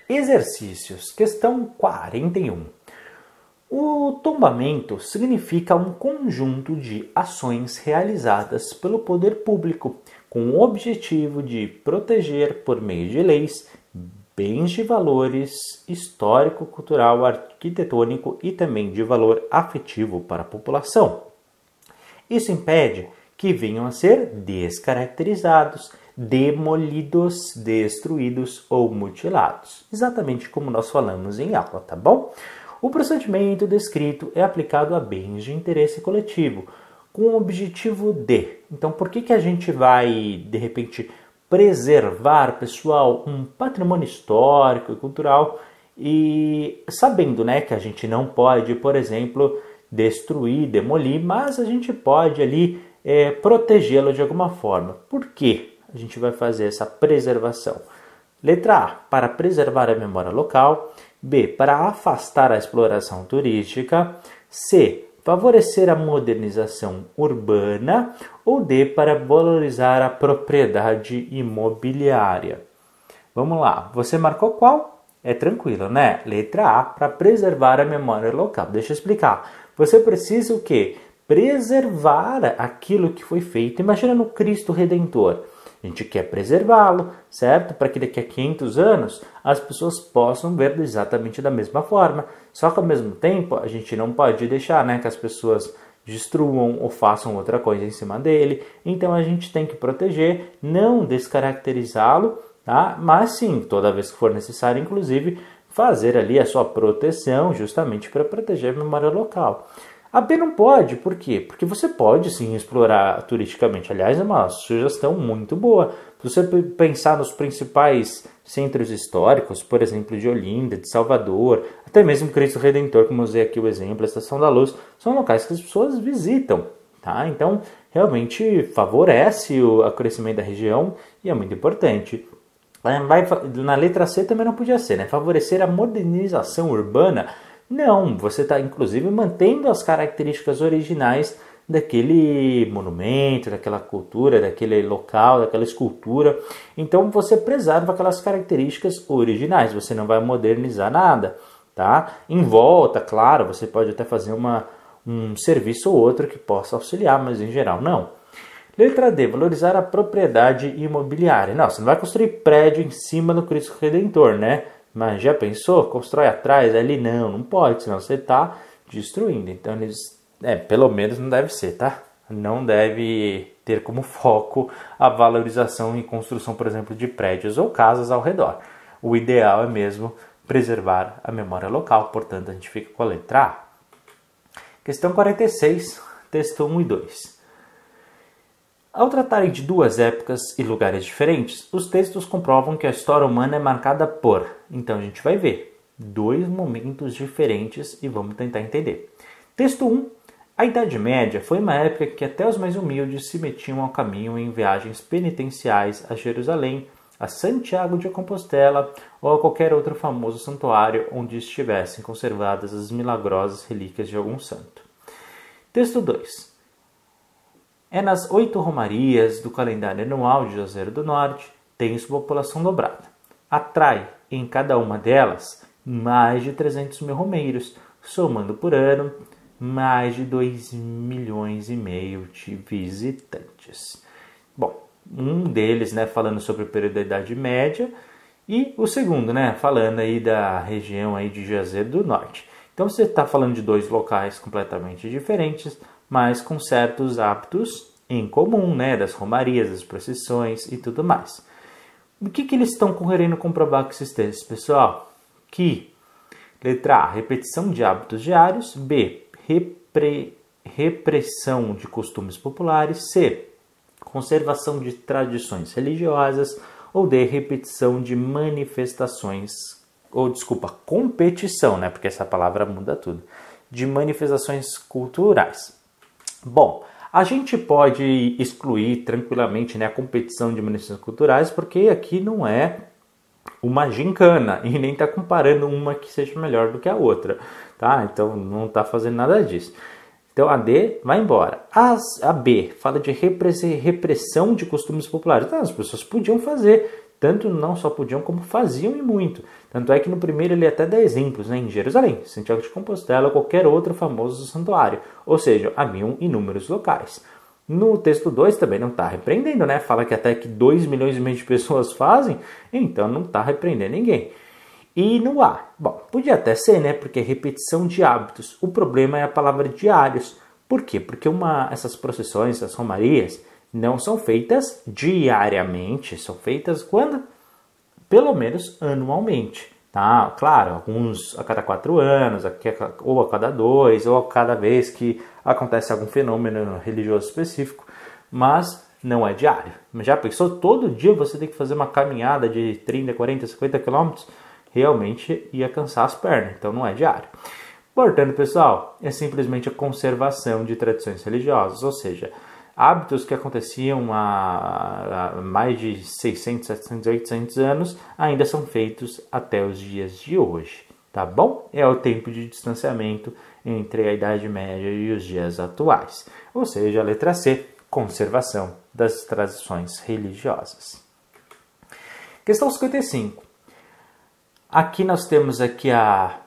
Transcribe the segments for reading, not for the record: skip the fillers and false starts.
Exercícios, questão 41. O tombamento significa um conjunto de ações realizadas pelo poder público com o objetivo de proteger, por meio de leis, bens de valores histórico, cultural, arquitetônico e também de valor afetivo para a população. Isso impede que venham a ser descaracterizados, demolidos, destruídos ou mutilados. Exatamente como nós falamos em aula, tá bom? O procedimento descrito é aplicado a bens de interesse coletivo, com o objetivo de... Então, por que a gente vai, de repente, preservar, pessoal, um patrimônio histórico e cultural e sabendo, né, que a gente não pode, por exemplo, destruir, demolir, mas a gente pode ali protegê-lo de alguma forma. Por que a gente vai fazer essa preservação? Letra A, para preservar a memória local. B, para afastar a exploração turística. C, favorecer a modernização urbana. Ou D, para valorizar a propriedade imobiliária. Vamos lá, você marcou qual? É tranquilo, né? Letra A, para preservar a memória local. Deixa eu explicar. Você precisa o quê? Preservar aquilo que foi feito. Imagina no Cristo Redentor. A gente quer preservá-lo, certo? Para que daqui a 500 anos as pessoas possam ver exatamente da mesma forma. Só que ao mesmo tempo a gente não pode deixar, né, que as pessoas destruam ou façam outra coisa em cima dele. Então a gente tem que proteger, não descaracterizá-lo, tá? Mas sim, toda vez que for necessário, inclusive, fazer ali a sua proteção justamente para proteger a memória local. A B não pode, por quê? Porque você pode sim explorar turisticamente. Aliás, é uma sugestão muito boa. Se você pensar nos principais centros históricos, por exemplo, de Olinda, de Salvador, até mesmo Cristo Redentor, como eu usei aqui o exemplo, a Estação da Luz, são locais que as pessoas visitam, tá? Então, realmente favorece o crescimento da região e é muito importante. Na letra C também não podia ser, né? Favorecer a modernização urbana. Não, você está inclusive mantendo as características originais daquele monumento, daquela cultura, daquele local, daquela escultura. Então você preserva aquelas características originais, você não vai modernizar nada, tá? Em volta, claro, você pode até fazer um serviço ou outro que possa auxiliar, mas em geral não. Letra D, valorizar a propriedade imobiliária. Não, você não vai construir prédio em cima do Cristo Redentor, né? Mas já pensou? Constrói atrás ali? Não pode, senão você está destruindo. Então, pelo menos não deve ser, tá? Não deve ter como foco a valorização e construção, por exemplo, de prédios ou casas ao redor. O ideal é mesmo preservar a memória local, portanto, a gente fica com a letra A. Questão 46, texto 1 e 2. Ao tratarem de duas épocas e lugares diferentes, os textos comprovam que a história humana é marcada por... Então a gente vai ver dois momentos diferentes e vamos tentar entender. Texto 1. A Idade Média foi uma época que até os mais humildes se metiam ao caminho em viagens penitenciais a Jerusalém, a Santiago de Compostela ou a qualquer outro famoso santuário onde estivessem conservadas as milagrosas relíquias de algum santo. Texto 2. É nas 8 romarias do calendário anual de Juazeiro do Norte, tem sua população dobrada. Atrai, em cada uma delas, mais de 300 mil romeiros, somando por ano mais de 2,5 milhões de visitantes. Bom, um deles, né, falando sobre o período da Idade Média, e o segundo, né, falando aí da região aí de Juazeiro do Norte. Então você está falando de dois locais completamente diferentes, mas com certos hábitos em comum, né, das romarias, das procissões e tudo mais. O que eles estão querendo comprovar com esses textos, pessoal? Que, letra A, repetição de hábitos diários, B, repressão de costumes populares, C, conservação de tradições religiosas, ou D, repetição de manifestações, competição, né, porque essa palavra muda tudo, de manifestações culturais. Bom, a gente pode excluir tranquilamente, né, a competição de manifestações culturais, porque aqui não é uma gincana e nem está comparando uma que seja melhor do que a outra, tá? Então não está fazendo nada disso. Então a D vai embora. A B fala de repressão de costumes populares. Então, as pessoas podiam fazer Tanto não só podiam, como faziam e muito. Tanto é que no primeiro ele até dá exemplos, né? Em Jerusalém, Santiago de Compostela ou qualquer outro famoso santuário. Ou seja, haviam inúmeros locais. No texto 2 também não está repreendendo, né? Fala que até que 2 milhões e meio de pessoas fazem, então não está repreendendo ninguém. E no A, bom, podia até ser, né? Porque é repetição de hábitos. O problema é a palavra diários. Por quê? Porque essas procissões, essas romarias, não são feitas diariamente, são feitas quando? Pelo menos anualmente. Tá? Claro, alguns a cada 4 anos, ou a cada 2, ou a cada vez que acontece algum fenômeno religioso específico, mas não é diário. Já pensou, todo dia você tem que fazer uma caminhada de 30, 40, 50 quilômetros? Realmente ia cansar as pernas, então não é diário. Portanto, pessoal, é simplesmente a conservação de tradições religiosas, ou seja, hábitos que aconteciam há mais de 600, 700, 800 anos ainda são feitos até os dias de hoje, tá bom? É o tempo de distanciamento entre a Idade Média e os dias atuais, ou seja, a letra C, conservação das tradições religiosas. Questão 55. Aqui nós temos aqui a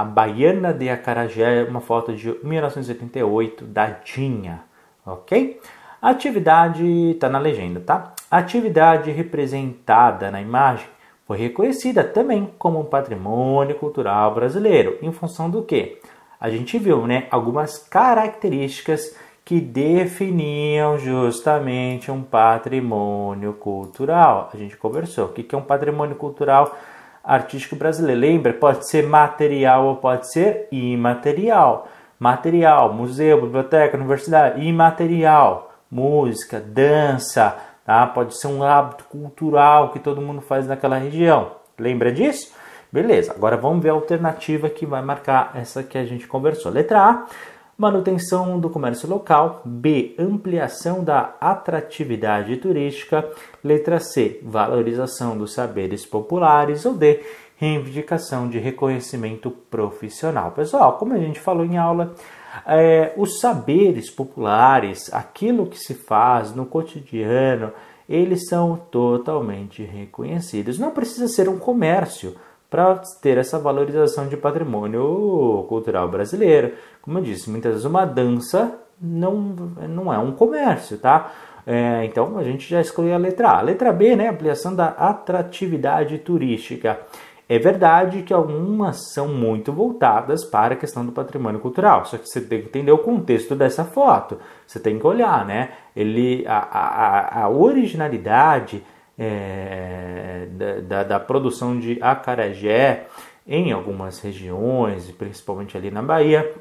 Baiana de Acarajé, uma foto de 1988 da Dinha. Ok? A atividade está na legenda, tá? A atividade representada na imagem foi reconhecida também como um patrimônio cultural brasileiro, em função do quê? A gente viu, né, algumas características que definiam justamente um patrimônio cultural. A gente conversou. O que é um patrimônio cultural artístico brasileiro? Lembra? Pode ser material ou pode ser imaterial. Material, museu, biblioteca, universidade. Imaterial, música, dança, tá? Pode ser um hábito cultural que todo mundo faz naquela região. Lembra disso? Beleza, agora vamos ver a alternativa que vai marcar essa que a gente conversou. Letra A, manutenção do comércio local. B, ampliação da atratividade turística. Letra C, valorização dos saberes populares. Ou D, reivindicação de reconhecimento profissional. Pessoal, como a gente falou em aula, os saberes populares, aquilo que se faz no cotidiano, eles são totalmente reconhecidos. Não precisa ser um comércio para ter essa valorização de patrimônio cultural brasileiro. Como eu disse, muitas vezes uma dança não é um comércio, tá? Então a gente já escolheu a letra A. Letra B, né? Ampliação da atratividade turística. É verdade que algumas são muito voltadas para a questão do patrimônio cultural, só que você tem que entender o contexto dessa foto. Você tem que olhar, né? A originalidade da produção de acarajé em algumas regiões, principalmente ali na Bahia,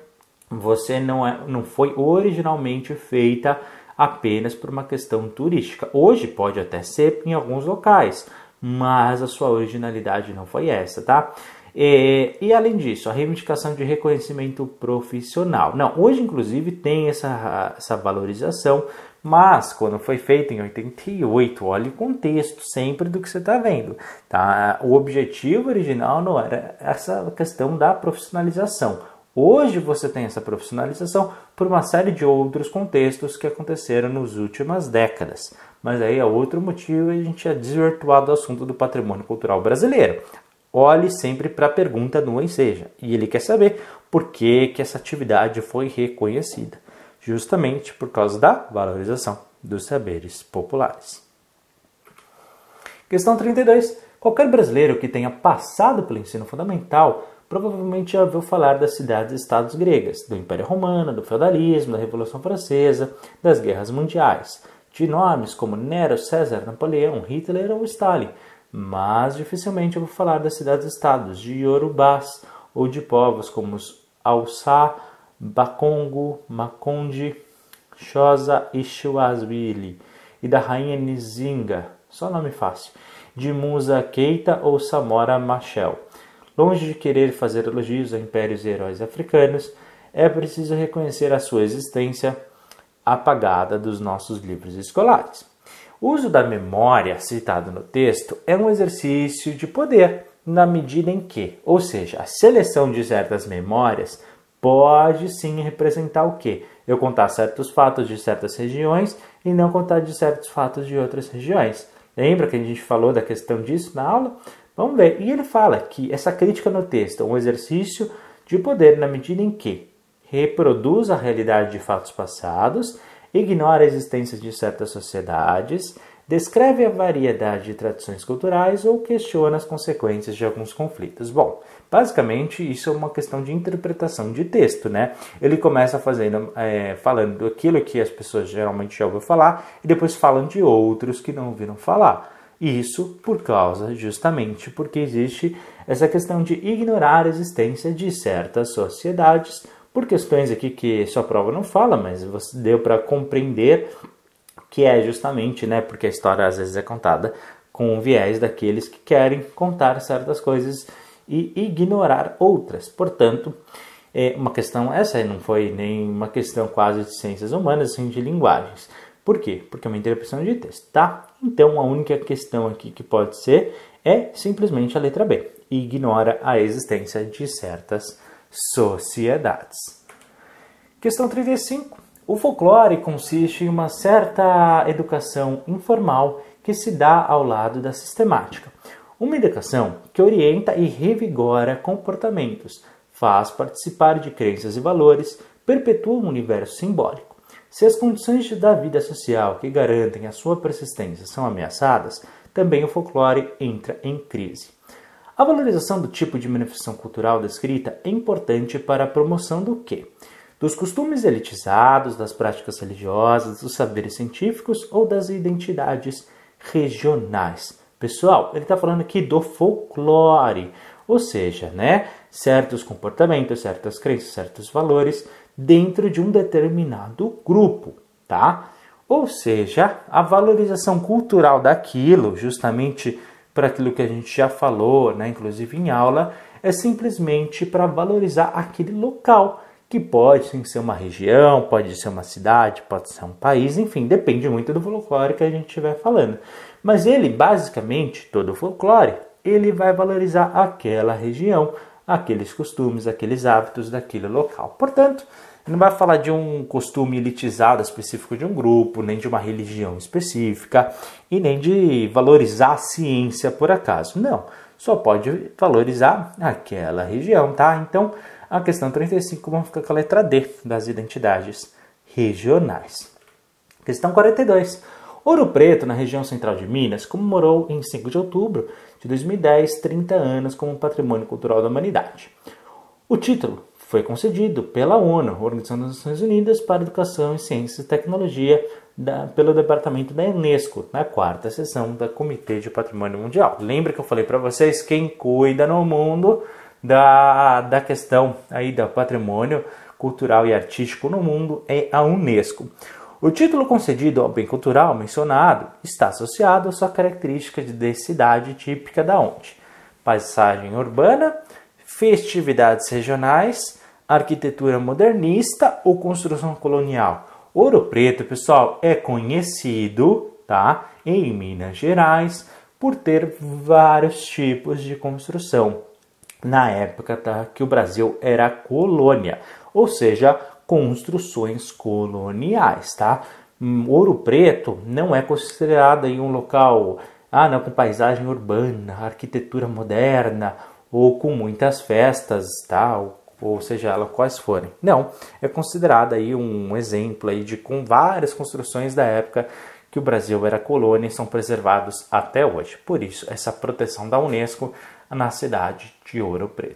não foi originalmente feita apenas por uma questão turística. Hoje pode até ser em alguns locais, mas a sua originalidade não foi essa, tá? E além disso, a reivindicação de reconhecimento profissional. Não, hoje inclusive tem essa valorização, mas quando foi feito em 88, olha o contexto sempre do que você está vendo, tá? O objetivo original não era essa questão da profissionalização. Hoje você tem essa profissionalização por uma série de outros contextos que aconteceram nas últimas décadas. Mas aí é outro motivo e a gente é desvirtuado do assunto do patrimônio cultural brasileiro. Olhe sempre para a pergunta do Enseja. E ele quer saber por que essa atividade foi reconhecida. Justamente por causa da valorização dos saberes populares. Questão 32. Qualquer brasileiro que tenha passado pelo ensino fundamental provavelmente já ouviu falar das cidades-estados gregas, do Império Romano, do feudalismo, da Revolução Francesa, das guerras mundiais, de nomes como Nero, César, Napoleão, Hitler ou Stalin, mas dificilmente ouviu falar das cidades-estados de Yorubás ou de povos como os Hausa, Bakongo, Makonde, Xhosa e Swahili, e da rainha Nzinga, só nome fácil, de Musa Keita ou Samora Machel. Longe de querer fazer elogios a impérios e heróis africanos, é preciso reconhecer a sua existência apagada dos nossos livros escolares. O uso da memória citado no texto é um exercício de poder, na medida em que, ou seja, a seleção de certas memórias pode sim representar o quê? Eu contar certos fatos de certas regiões e não contar de certos fatos de outras regiões. Lembra que a gente falou da questão disso na aula? Vamos ver. E ele fala que essa crítica no texto é um exercício de poder na medida em que reproduz a realidade de fatos passados, ignora a existência de certas sociedades, descreve a variedade de tradições culturais ou questiona as consequências de alguns conflitos. Bom, basicamente isso é uma questão de interpretação de texto, né? Ele começa falando aquilo que as pessoas geralmente já ouviram falar e depois falam de outros que não ouviram falar. Isso por causa, justamente, porque existe essa questão de ignorar a existência de certas sociedades, por questões aqui que sua prova não fala, mas você deu para compreender que é justamente, né, porque a história às vezes é contada com o viés daqueles que querem contar certas coisas e ignorar outras. Portanto, uma questão, essa não foi nem uma questão quase de ciências humanas, assim, de linguagens. Por quê? Porque é uma interpretação de texto, tá? Então, a única questão aqui que pode ser é simplesmente a letra B. Ignora a existência de certas sociedades. Questão 35. O folclore consiste em uma certa educação informal que se dá ao lado da sistemática. Uma educação que orienta e revigora comportamentos, faz participar de crenças e valores, perpetua um universo simbólico. Se as condições da vida social que garantem a sua persistência são ameaçadas, também o folclore entra em crise. A valorização do tipo de manifestação cultural descrita é importante para a promoção do quê? Dos costumes elitizados, das práticas religiosas, dos saberes científicos ou das identidades regionais. Pessoal, ele está falando aqui do folclore, ou seja, né, certos comportamentos, certas crenças, certos valores dentro de um determinado grupo, tá? Ou seja, a valorização cultural daquilo, justamente para aquilo que a gente já falou, né, inclusive em aula, é simplesmente para valorizar aquele local, que pode sim ser uma região, pode ser uma cidade, pode ser um país, enfim, depende muito do folclore que a gente estiver falando. Mas ele, basicamente, todo o folclore, ele vai valorizar aquela região, aqueles costumes, aqueles hábitos daquele local. Portanto, ele não vai falar de um costume elitizado específico de um grupo, nem de uma religião específica, e nem de valorizar a ciência por acaso. Não, só pode valorizar aquela região, tá? Então, a questão 35 vamos ficar com a letra D, das identidades regionais. Questão 42. Ouro Preto, na região central de Minas, comemorou em 5 de outubro de 2010 30 anos como Patrimônio Cultural da Humanidade. O título foi concedido pela ONU, Organização das Nações Unidas para Educação, Ciência e Tecnologia, pelo Departamento da Unesco, na 4ª sessão da Comitê de Patrimônio Mundial. Lembra que eu falei para vocês, quem cuida no mundo da questão aí do patrimônio cultural e artístico no mundo é a Unesco. O título concedido ao bem cultural mencionado está associado à sua característica de densidade típica da onde? Paisagem urbana, festividades regionais, arquitetura modernista ou construção colonial. Ouro Preto, pessoal, é conhecido, tá, em Minas Gerais por ter vários tipos de construção. Na época, tá, que o Brasil era colônia, ou seja, construções coloniais, tá? Ouro Preto não é considerado em um local, com paisagem urbana, arquitetura moderna ou com muitas festas, tá? Ou seja, elas quais forem. Não, é considerado aí um exemplo aí com várias construções da época que o Brasil era colônia e são preservados até hoje. Por isso, essa proteção da Unesco na cidade de Ouro Preto.